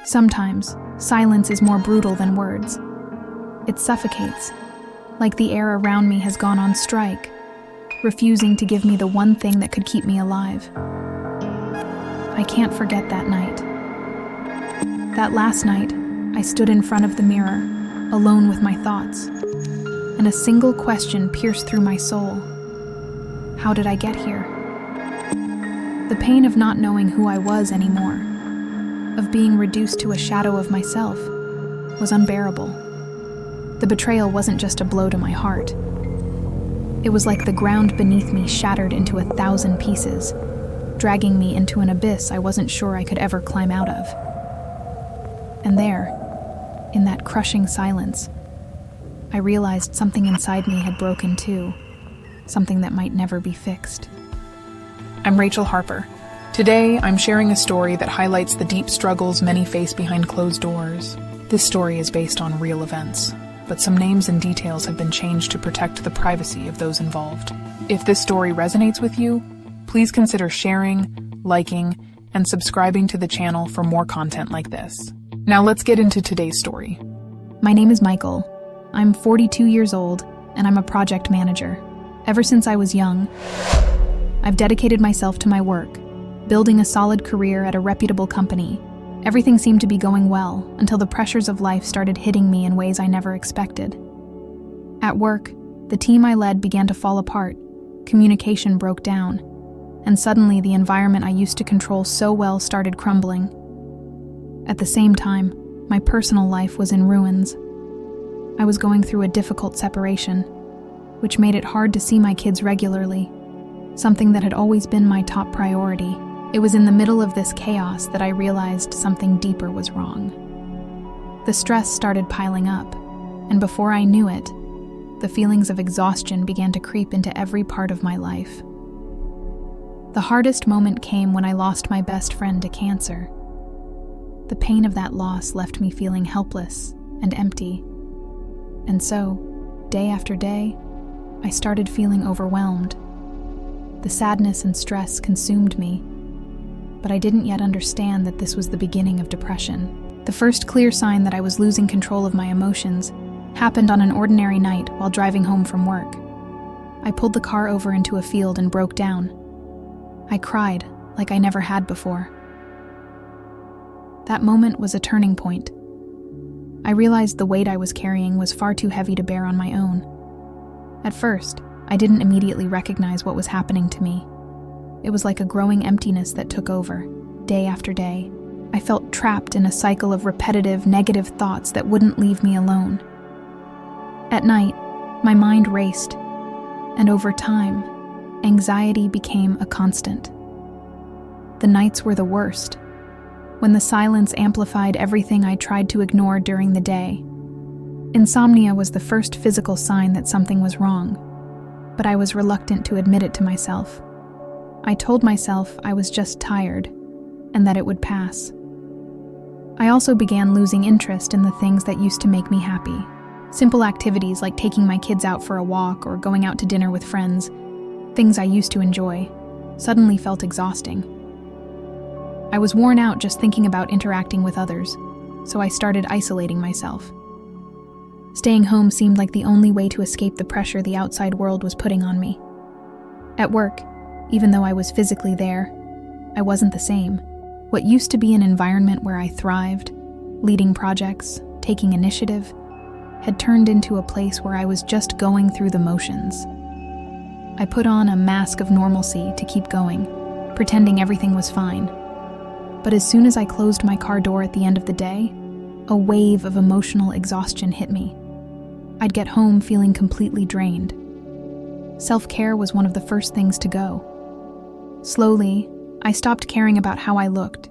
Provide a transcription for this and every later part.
Sometimes, silence is more brutal than words. It suffocates, like the air around me has gone on strike, refusing to give me the one thing that could keep me alive. I can't forget that night. That last night, I stood in front of the mirror, alone with my thoughts, and a single question pierced through my soul. How did I get here? The pain of not knowing who I was anymore, of being reduced to a shadow of myself, was unbearable. The betrayal wasn't just a blow to my heart. It was like the ground beneath me shattered into 1,000 pieces, dragging me into an abyss I wasn't sure I could ever climb out of. And there, in that crushing silence, I realized something inside me had broken too, something that might never be fixed. I'm Rachel Harper. Today, I'm sharing a story that highlights the deep struggles many face behind closed doors. This story is based on real events, but some names and details have been changed to protect the privacy of those involved. If this story resonates with you, please consider sharing, liking, and subscribing to the channel for more content like this. Now let's get into today's story. My name is Michael. I'm 42 years old, and I'm a project manager. Ever since I was young, I've dedicated myself to my work, building a solid career at a reputable company. Everything seemed to be going well until the pressures of life started hitting me in ways I never expected. At work, the team I led began to fall apart, communication broke down, and suddenly the environment I used to control so well started crumbling. At the same time, my personal life was in ruins. I was going through a difficult separation, which made it hard to see my kids regularly, something that had always been my top priority. It was in the middle of this chaos that I realized something deeper was wrong. The stress started piling up, and before I knew it, the feelings of exhaustion began to creep into every part of my life. The hardest moment came when I lost my best friend to cancer. The pain of that loss left me feeling helpless and empty. And so, day after day, I started feeling overwhelmed. The sadness and stress consumed me, but I didn't yet understand that this was the beginning of depression. The first clear sign that I was losing control of my emotions happened on an ordinary night while driving home from work. I pulled the car over into a field and broke down. I cried like I never had before. That moment was a turning point. I realized the weight I was carrying was far too heavy to bear on my own. At first, I didn't immediately recognize what was happening to me. It was like a growing emptiness that took over, day after day. I felt trapped in a cycle of repetitive, negative thoughts that wouldn't leave me alone. At night, my mind raced, and over time, anxiety became a constant. The nights were the worst, when the silence amplified everything I tried to ignore during the day. Insomnia was the first physical sign that something was wrong, but I was reluctant to admit it to myself. I told myself I was just tired, and that it would pass. I also began losing interest in the things that used to make me happy. Simple activities like taking my kids out for a walk or going out to dinner with friends, things I used to enjoy, suddenly felt exhausting. I was worn out just thinking about interacting with others, so I started isolating myself. Staying home seemed like the only way to escape the pressure the outside world was putting on me. At work, even though I was physically there, I wasn't the same. What used to be an environment where I thrived, leading projects, taking initiative, had turned into a place where I was just going through the motions. I put on a mask of normalcy to keep going, pretending everything was fine. But as soon as I closed my car door at the end of the day, a wave of emotional exhaustion hit me. I'd get home feeling completely drained. Self-care was one of the first things to go. Slowly, I stopped caring about how I looked,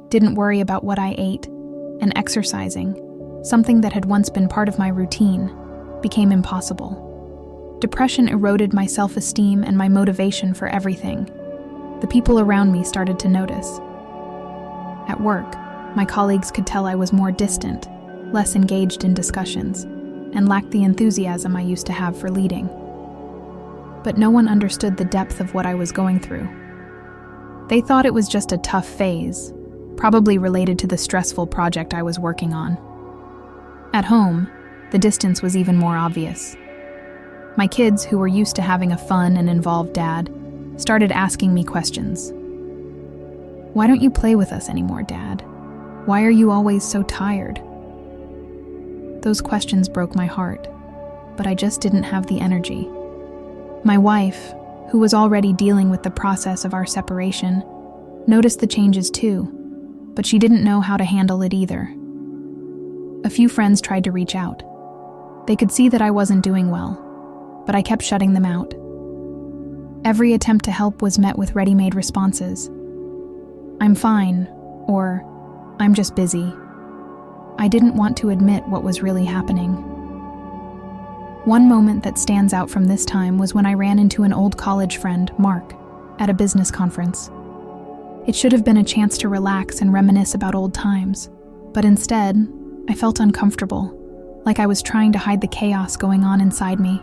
didn't worry about what I ate, and exercising, something that had once been part of my routine, became impossible. Depression eroded my self-esteem and my motivation for everything. The people around me started to notice. At work, my colleagues could tell I was more distant, less engaged in discussions, and lacked the enthusiasm I used to have for leading. But no one understood the depth of what I was going through. They thought it was just a tough phase, probably related to the stressful project I was working on. At home, the distance was even more obvious. My kids, who were used to having a fun and involved dad, started asking me questions. "Why don't you play with us anymore, Dad? Why are you always so tired?" Those questions broke my heart, but I just didn't have the energy. My wife, who was already dealing with the process of our separation, noticed the changes too, but she didn't know how to handle it either. A few friends tried to reach out. They could see that I wasn't doing well, but I kept shutting them out. Every attempt to help was met with ready-made responses. "I'm fine," or "I'm just busy." I didn't want to admit what was really happening. One moment that stands out from this time was when I ran into an old college friend, Mark, at a business conference. It should have been a chance to relax and reminisce about old times, but instead, I felt uncomfortable, like I was trying to hide the chaos going on inside me.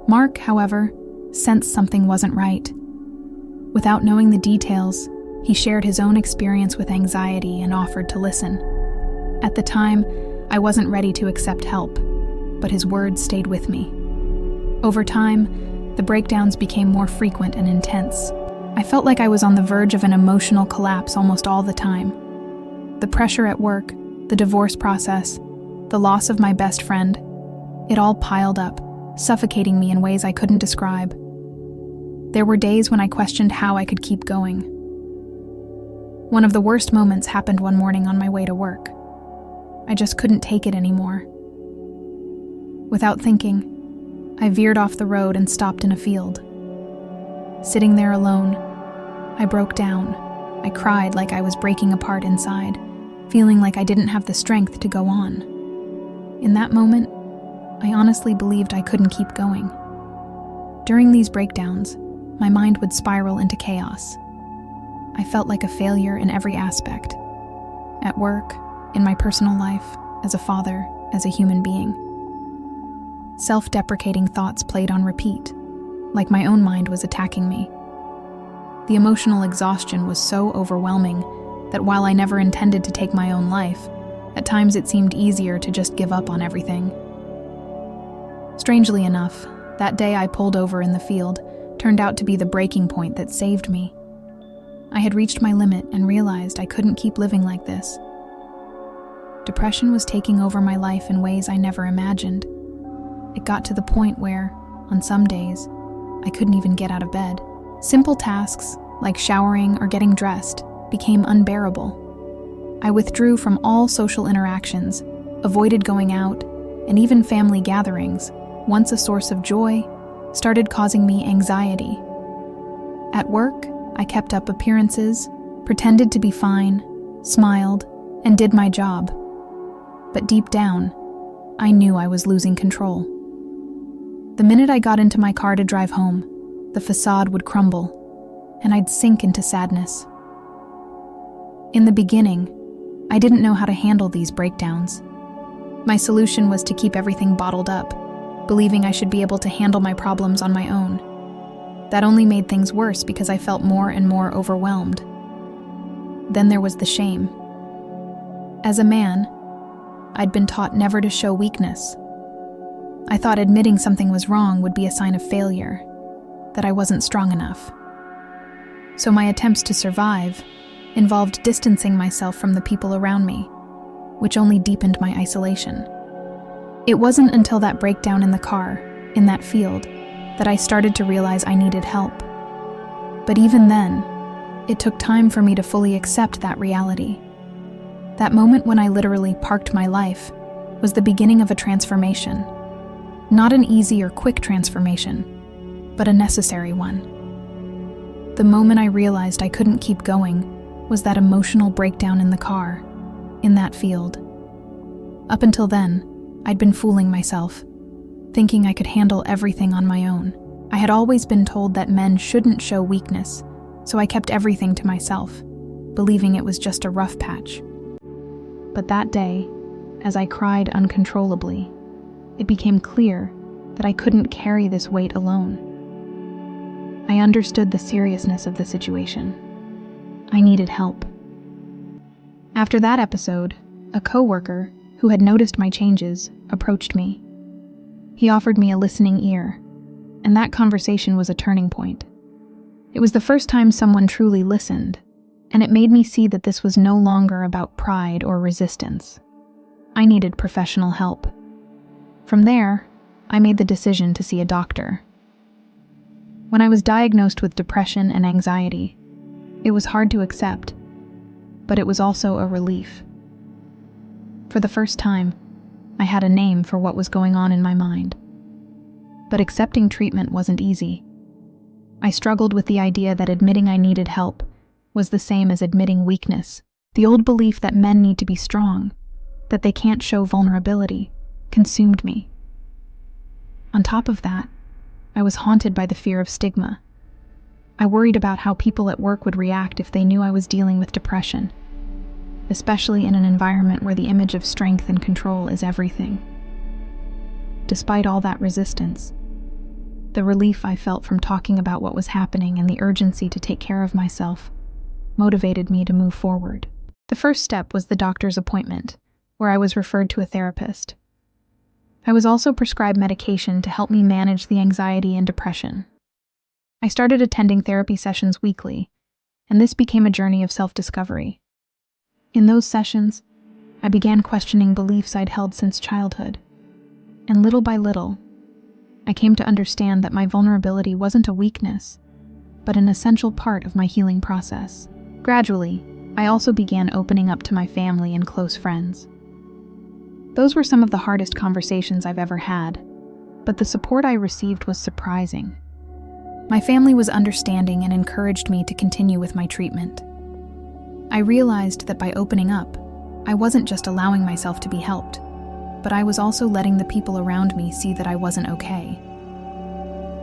Mark, however, sensed something wasn't right. Without knowing the details, he shared his own experience with anxiety and offered to listen. At the time, I wasn't ready to accept help, but his words stayed with me. Over time, the breakdowns became more frequent and intense. I felt like I was on the verge of an emotional collapse almost all the time. The pressure at work, the divorce process, the loss of my best friend, it all piled up, suffocating me in ways I couldn't describe. There were days when I questioned how I could keep going. One of the worst moments happened one morning on my way to work. I just couldn't take it anymore. Without thinking, I veered off the road and stopped in a field. Sitting there alone, I broke down. I cried like I was breaking apart inside, feeling like I didn't have the strength to go on. In that moment, I honestly believed I couldn't keep going. During these breakdowns, my mind would spiral into chaos. I felt like a failure in every aspect. At work, in my personal life, as a father, as a human being. Self-deprecating thoughts played on repeat, like my own mind was attacking me. The emotional exhaustion was so overwhelming that while I never intended to take my own life, at times it seemed easier to just give up on everything. Strangely enough, that day I pulled over in the field turned out to be the breaking point that saved me. I had reached my limit and realized I couldn't keep living like this. Depression was taking over my life in ways I never imagined. It got to the point where, on some days, I couldn't even get out of bed. Simple tasks, like showering or getting dressed, became unbearable. I withdrew from all social interactions, avoided going out, and even family gatherings, once a source of joy, started causing me anxiety. At work, I kept up appearances, pretended to be fine, smiled, and did my job. But deep down, I knew I was losing control. The minute I got into my car to drive home, the facade would crumble, and I'd sink into sadness. In the beginning, I didn't know how to handle these breakdowns. My solution was to keep everything bottled up, believing I should be able to handle my problems on my own. That only made things worse because I felt more and more overwhelmed. Then there was the shame. As a man, I'd been taught never to show weakness. I thought admitting something was wrong would be a sign of failure, that I wasn't strong enough. So my attempts to survive involved distancing myself from the people around me, which only deepened my isolation. It wasn't until that breakdown in the car, in that field, that I started to realize I needed help. But even then, it took time for me to fully accept that reality. That moment when I literally parked my life was the beginning of a transformation. Not an easy or quick transformation, but a necessary one. The moment I realized I couldn't keep going was that emotional breakdown in the car, in that field. Up until then, I'd been fooling myself, thinking I could handle everything on my own. I had always been told that men shouldn't show weakness, so I kept everything to myself, believing it was just a rough patch. But that day, as I cried uncontrollably, it became clear that I couldn't carry this weight alone. I understood the seriousness of the situation. I needed help. After that episode, a coworker who had noticed my changes approached me. He offered me a listening ear, and that conversation was a turning point. It was the first time someone truly listened, and it made me see that this was no longer about pride or resistance. I needed professional help. From there, I made the decision to see a doctor. When I was diagnosed with depression and anxiety, it was hard to accept, but it was also a relief. For the first time, I had a name for what was going on in my mind. But accepting treatment wasn't easy. I struggled with the idea that admitting I needed help was the same as admitting weakness. The old belief that men need to be strong, that they can't show vulnerability, consumed me. On top of that, I was haunted by the fear of stigma. I worried about how people at work would react if they knew I was dealing with depression, especially in an environment where the image of strength and control is everything. Despite all that resistance, the relief I felt from talking about what was happening and the urgency to take care of myself motivated me to move forward. The first step was the doctor's appointment, where I was referred to a therapist. I was also prescribed medication to help me manage the anxiety and depression. I started attending therapy sessions weekly, and this became a journey of self-discovery. In those sessions, I began questioning beliefs I'd held since childhood, and little by little, I came to understand that my vulnerability wasn't a weakness, but an essential part of my healing process. Gradually, I also began opening up to my family and close friends. Those were some of the hardest conversations I've ever had, but the support I received was surprising. My family was understanding and encouraged me to continue with my treatment. I realized that by opening up, I wasn't just allowing myself to be helped, but I was also letting the people around me see that I wasn't okay.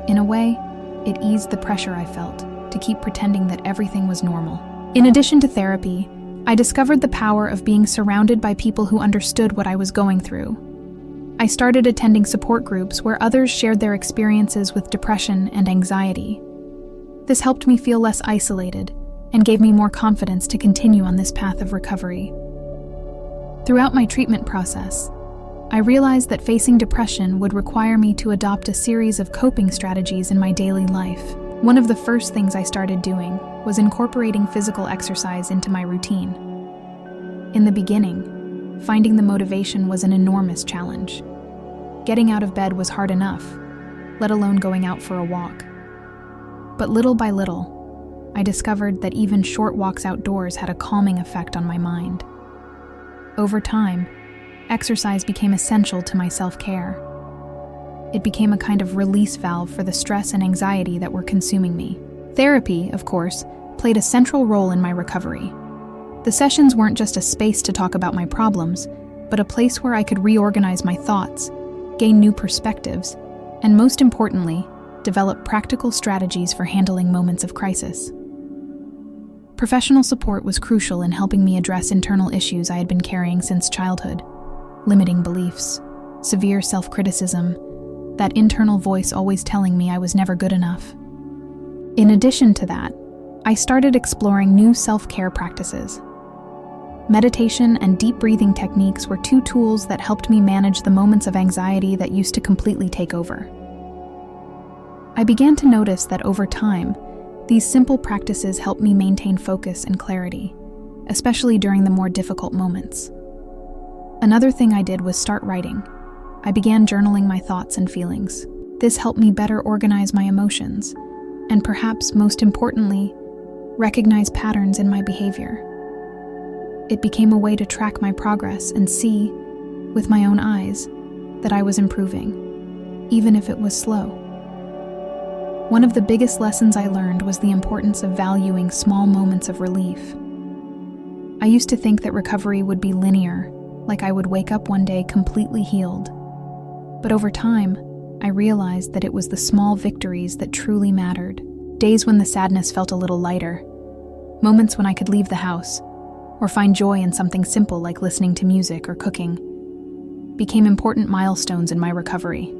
In a way, it eased the pressure I felt to keep pretending that everything was normal. In addition to therapy, I discovered the power of being surrounded by people who understood what I was going through. I started attending support groups where others shared their experiences with depression and anxiety. This helped me feel less isolated and gave me more confidence to continue on this path of recovery. Throughout my treatment process, I realized that facing depression would require me to adopt a series of coping strategies in my daily life. One of the first things I started doing was incorporating physical exercise into my routine. In the beginning, finding the motivation was an enormous challenge. Getting out of bed was hard enough, let alone going out for a walk. But little by little, I discovered that even short walks outdoors had a calming effect on my mind. Over time, exercise became essential to my self-care. It became a kind of release valve for the stress and anxiety that were consuming me. Therapy, of course, played a central role in my recovery. The sessions weren't just a space to talk about my problems, but a place where I could reorganize my thoughts, gain new perspectives, and most importantly, develop practical strategies for handling moments of crisis. Professional support was crucial in helping me address internal issues I had been carrying since childhood. Limiting beliefs, severe self-criticism, that internal voice always telling me I was never good enough. In addition to that, I started exploring new self-care practices. Meditation and deep breathing techniques were two tools that helped me manage the moments of anxiety that used to completely take over. I began to notice that over time, these simple practices helped me maintain focus and clarity, especially during the more difficult moments. Another thing I did was start writing. I began journaling my thoughts and feelings. This helped me better organize my emotions, and perhaps most importantly, recognize patterns in my behavior. It became a way to track my progress and see, with my own eyes, that I was improving, even if it was slow. One of the biggest lessons I learned was the importance of valuing small moments of relief. I used to think that recovery would be linear, like I would wake up one day completely healed. But over time, I realized that it was the small victories that truly mattered. Days when the sadness felt a little lighter, moments when I could leave the house, or find joy in something simple like listening to music or cooking, became important milestones in my recovery.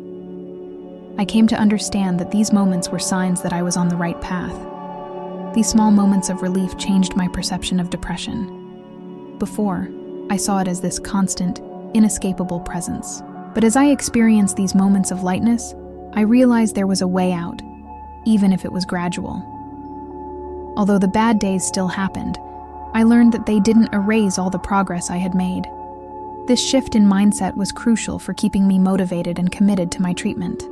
I came to understand that these moments were signs that I was on the right path. These small moments of relief changed my perception of depression. Before, I saw it as this constant, inescapable presence. But as I experienced these moments of lightness, I realized there was a way out, even if it was gradual. Although the bad days still happened, I learned that they didn't erase all the progress I had made. This shift in mindset was crucial for keeping me motivated and committed to my treatment.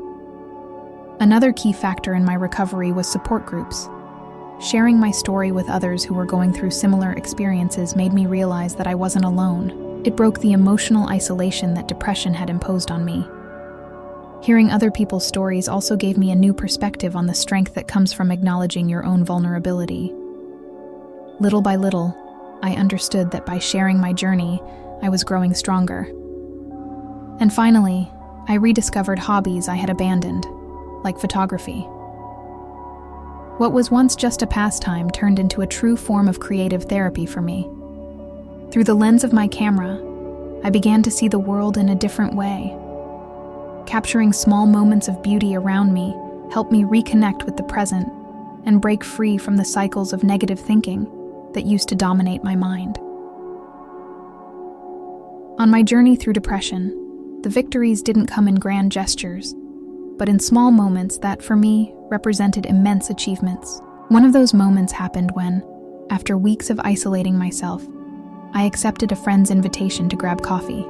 Another key factor in my recovery was support groups. Sharing my story with others who were going through similar experiences made me realize that I wasn't alone. It broke the emotional isolation that depression had imposed on me. Hearing other people's stories also gave me a new perspective on the strength that comes from acknowledging your own vulnerability. Little by little, I understood that by sharing my journey, I was growing stronger. And finally, I rediscovered hobbies I had abandoned, like photography. What was once just a pastime turned into a true form of creative therapy for me. Through the lens of my camera, I began to see the world in a different way. Capturing small moments of beauty around me helped me reconnect with the present and break free from the cycles of negative thinking that used to dominate my mind. On my journey through depression, the victories didn't come in grand gestures, but in small moments that, for me, represented immense achievements. One of those moments happened when, after weeks of isolating myself, I accepted a friend's invitation to grab coffee.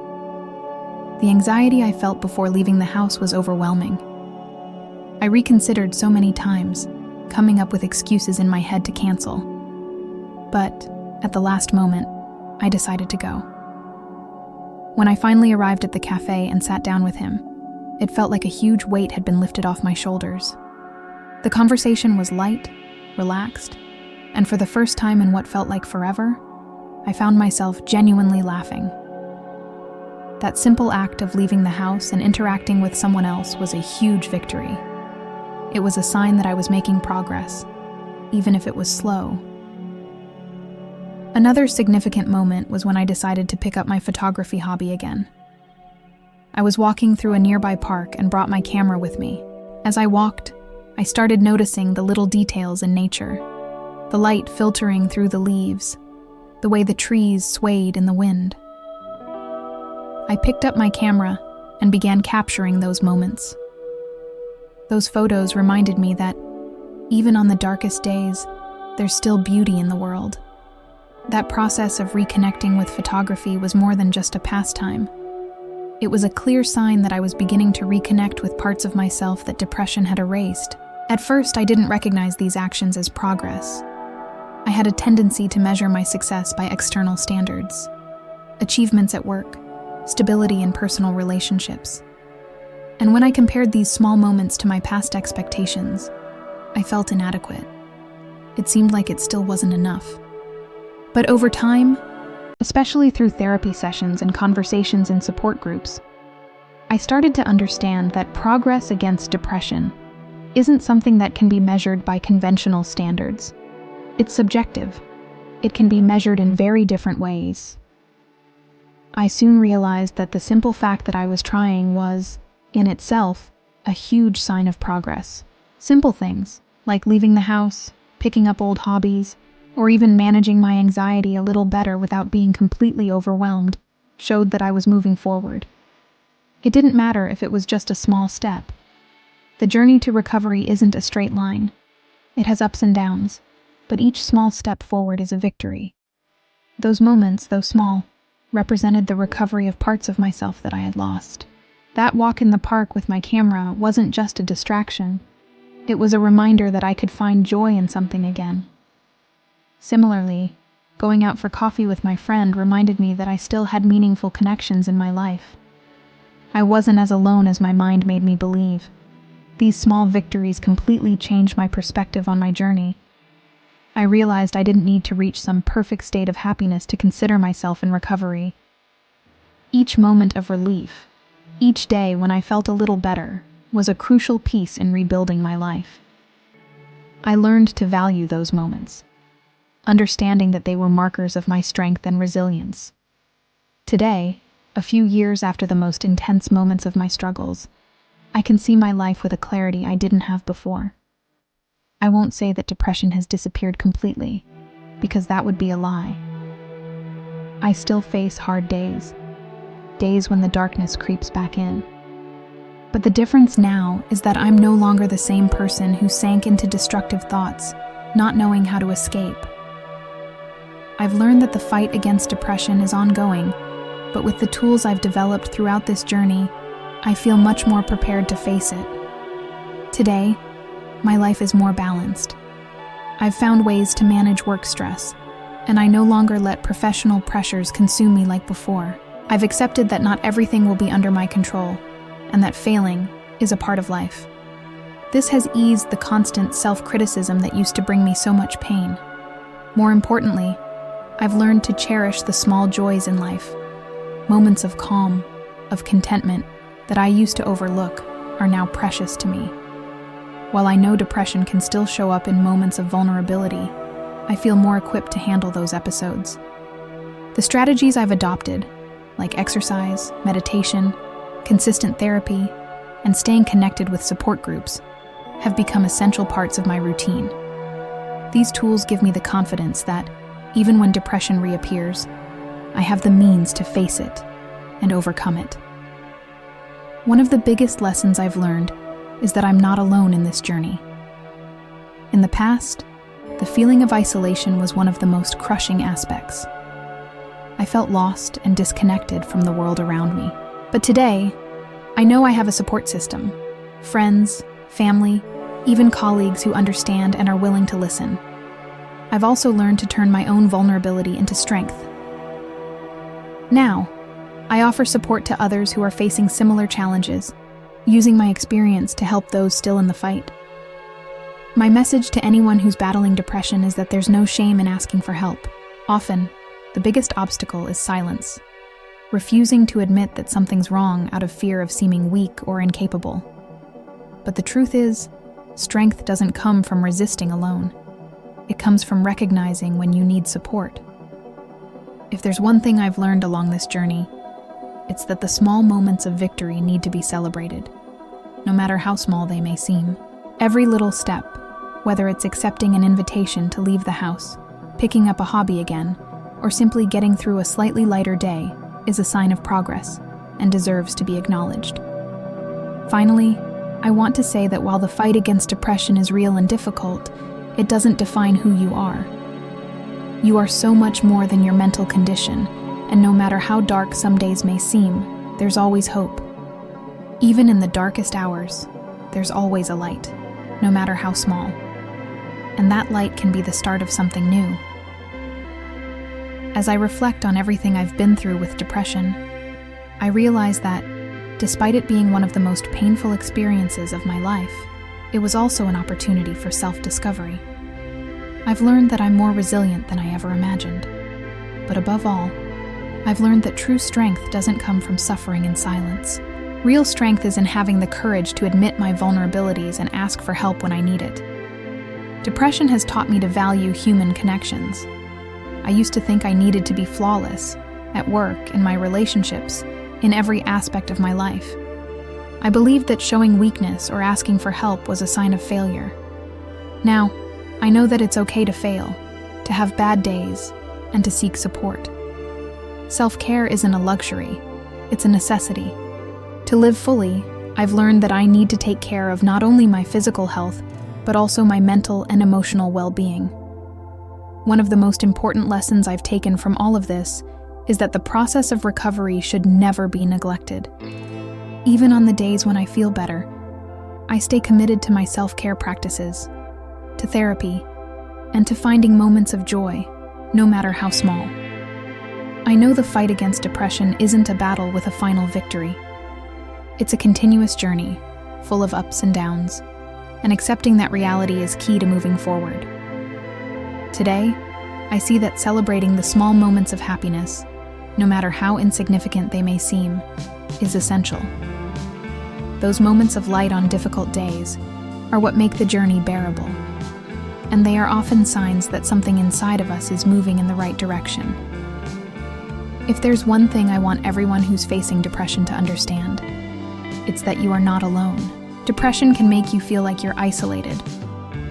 The anxiety I felt before leaving the house was overwhelming. I reconsidered so many times, coming up with excuses in my head to cancel. But, at the last moment, I decided to go. When I finally arrived at the cafe and sat down with him, it felt like a huge weight had been lifted off my shoulders. The conversation was light, relaxed, and for the first time in what felt like forever, I found myself genuinely laughing. That simple act of leaving the house and interacting with someone else was a huge victory. It was a sign that I was making progress, even if it was slow. Another significant moment was when I decided to pick up my photography hobby again. I was walking through a nearby park and brought my camera with me. As I walked, I started noticing the little details in nature, the light filtering through the leaves, the way the trees swayed in the wind. I picked up my camera and began capturing those moments. Those photos reminded me that, even on the darkest days, there's still beauty in the world. That process of reconnecting with photography was more than just a pastime. It was a clear sign that I was beginning to reconnect with parts of myself that depression had erased. At first, I didn't recognize these actions as progress. I had a tendency to measure my success by external standards, achievements at work, stability in personal relationships. And when I compared these small moments to my past expectations, I felt inadequate. It seemed like it still wasn't enough. But over time, especially through therapy sessions and conversations in support groups, I started to understand that progress against depression isn't something that can be measured by conventional standards. It's subjective. It can be measured in very different ways. I soon realized that the simple fact that I was trying was, in itself, a huge sign of progress. Simple things, like leaving the house, picking up old hobbies, or even managing my anxiety a little better without being completely overwhelmed, showed that I was moving forward. It didn't matter if it was just a small step. The journey to recovery isn't a straight line. It has ups and downs, but each small step forward is a victory. Those moments, though small, represented the recovery of parts of myself that I had lost. That walk in the park with my camera wasn't just a distraction. It was a reminder that I could find joy in something again. Similarly, going out for coffee with my friend reminded me that I still had meaningful connections in my life. I wasn't as alone as my mind made me believe. These small victories completely changed my perspective on my journey. I realized I didn't need to reach some perfect state of happiness to consider myself in recovery. Each moment of relief, each day when I felt a little better, was a crucial piece in rebuilding my life. I learned to value those moments, understanding that they were markers of my strength and resilience. Today, a few years after the most intense moments of my struggles, I can see my life with a clarity I didn't have before. I won't say that depression has disappeared completely, because that would be a lie. I still face hard days when the darkness creeps back in. But the difference now is that I'm no longer the same person who sank into destructive thoughts, not knowing how to escape. I've learned that the fight against depression is ongoing, but with the tools I've developed throughout this journey, I feel much more prepared to face it. Today, my life is more balanced. I've found ways to manage work stress, and I no longer let professional pressures consume me like before. I've accepted that not everything will be under my control, and that failing is a part of life. This has eased the constant self-criticism that used to bring me so much pain. More importantly, I've learned to cherish the small joys in life. Moments of calm, of contentment that I used to overlook are now precious to me. While I know depression can still show up in moments of vulnerability, I feel more equipped to handle those episodes. The strategies I've adopted, like exercise, meditation, consistent therapy, and staying connected with support groups, have become essential parts of my routine. These tools give me the confidence that, even when depression reappears, I have the means to face it and overcome it. One of the biggest lessons I've learned is that I'm not alone in this journey. In the past, the feeling of isolation was one of the most crushing aspects. I felt lost and disconnected from the world around me. But today, I know I have a support system, friends, family, even colleagues who understand and are willing to listen. I've also learned to turn my own vulnerability into strength. Now, I offer support to others who are facing similar challenges, using my experience to help those still in the fight. My message to anyone who's battling depression is that there's no shame in asking for help. Often, the biggest obstacle is silence, refusing to admit that something's wrong out of fear of seeming weak or incapable. But the truth is, strength doesn't come from resisting alone. It comes from recognizing when you need support. If there's one thing I've learned along this journey, it's that the small moments of victory need to be celebrated, no matter how small they may seem. Every little step, whether it's accepting an invitation to leave the house, picking up a hobby again, or simply getting through a slightly lighter day, is a sign of progress and deserves to be acknowledged. Finally, I want to say that while the fight against depression is real and difficult, it doesn't define who you are. You are so much more than your mental condition, and no matter how dark some days may seem, there's always hope. Even in the darkest hours, there's always a light, no matter how small. And that light can be the start of something new. As I reflect on everything I've been through with depression, I realize that, despite it being one of the most painful experiences of my life, it was also an opportunity for self-discovery. I've learned that I'm more resilient than I ever imagined. But above all, I've learned that true strength doesn't come from suffering in silence. Real strength is in having the courage to admit my vulnerabilities and ask for help when I need it. Depression has taught me to value human connections. I used to think I needed to be flawless, at work, in my relationships, in every aspect of my life. I believed that showing weakness or asking for help was a sign of failure. Now, I know that it's okay to fail, to have bad days, and to seek support. Self-care isn't a luxury, it's a necessity. To live fully, I've learned that I need to take care of not only my physical health, but also my mental and emotional well-being. One of the most important lessons I've taken from all of this is that the process of recovery should never be neglected. Even on the days when I feel better, I stay committed to my self-care practices, to therapy, and to finding moments of joy, no matter how small. I know the fight against depression isn't a battle with a final victory. It's a continuous journey, full of ups and downs, and accepting that reality is key to moving forward. Today, I see that celebrating the small moments of happiness, no matter how insignificant they may seem, is essential. Those moments of light on difficult days are what make the journey bearable, and they are often signs that something inside of us is moving in the right direction. If there's one thing I want everyone who's facing depression to understand, it's that you are not alone. Depression can make you feel like you're isolated,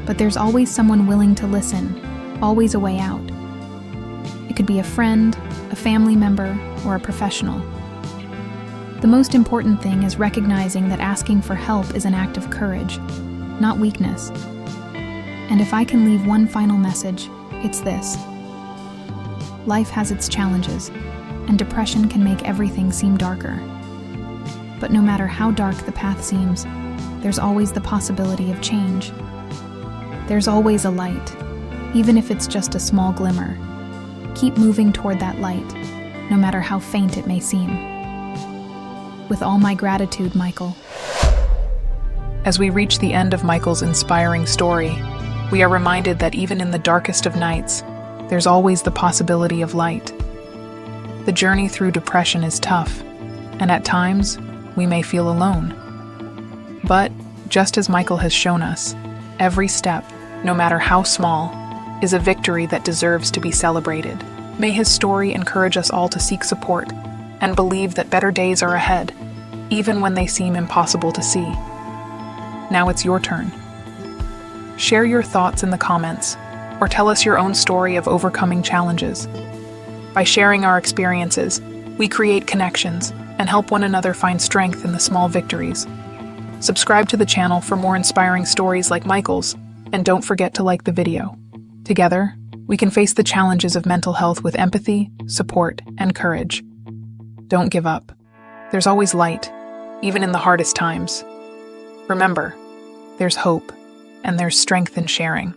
but there's always someone willing to listen, always a way out. It could be a friend, a family member, or a professional. The most important thing is recognizing that asking for help is an act of courage, not weakness. And if I can leave one final message, it's this. Life has its challenges, and depression can make everything seem darker. But no matter how dark the path seems, there's always the possibility of change. There's always a light, even if it's just a small glimmer. Keep moving toward that light, no matter how faint it may seem. With all my gratitude, Michael. As we reach the end of Michael's inspiring story, we are reminded that even in the darkest of nights, there's always the possibility of light. The journey through depression is tough, and at times, we may feel alone. But, just as Michael has shown us, every step, no matter how small, is a victory that deserves to be celebrated. May his story encourage us all to seek support and believe that better days are ahead, even when they seem impossible to see. Now it's your turn. Share your thoughts in the comments, or tell us your own story of overcoming challenges. By sharing our experiences, we create connections and help one another find strength in the small victories. Subscribe to the channel for more inspiring stories like Michael's, and don't forget to like the video. Together, we can face the challenges of mental health with empathy, support, and courage. Don't give up. There's always light, even in the hardest times. Remember, there's hope, and there's strength in sharing.